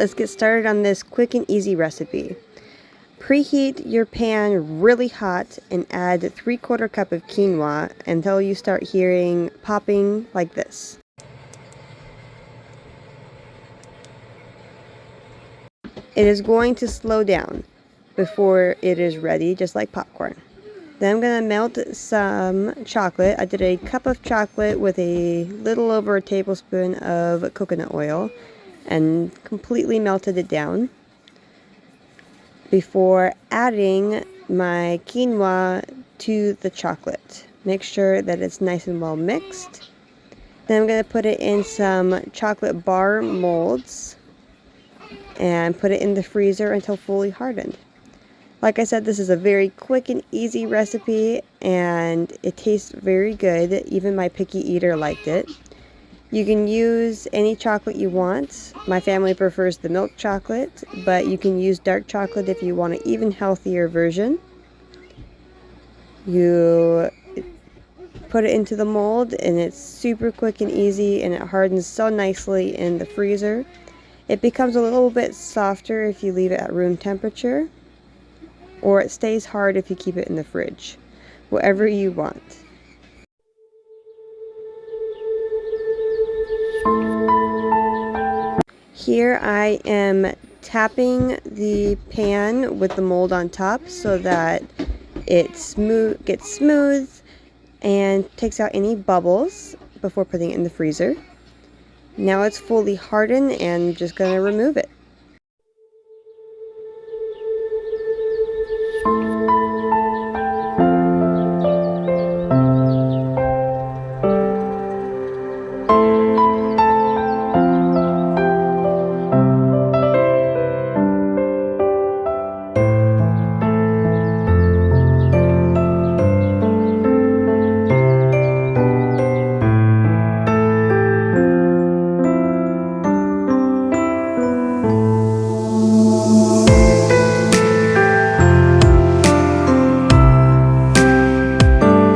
let's get started on this quick and easy recipe. Preheat your pan really hot and add 3/4 cup of quinoa until you start hearing popping like this. It is going to slow down before it is ready, just like popcorn. Then I'm going to melt some chocolate. I did a cup of chocolate with a little over a tablespoon of coconut oil and completely melted it down before adding my quinoa to the chocolate. Make sure that it's nice and well mixed. Then I'm going to put it in some chocolate bar molds and put it in the freezer until fully hardened. Like I said, this is a very quick and easy recipe and it tastes very good. Even my picky eater liked it. You can use any chocolate you want. My family prefers the milk chocolate, but you can use dark chocolate if you want an even healthier version. You put it into the mold and it's super quick and easy, and it hardens so nicely in the freezer. It becomes a little bit softer if you leave it at room temperature, or it stays hard if you keep it in the fridge. Whatever you want. Here I am tapping the pan with the mold on top so that it gets smooth and takes out any bubbles before putting it in the freezer. Now it's fully hardened and I'm just going to remove it.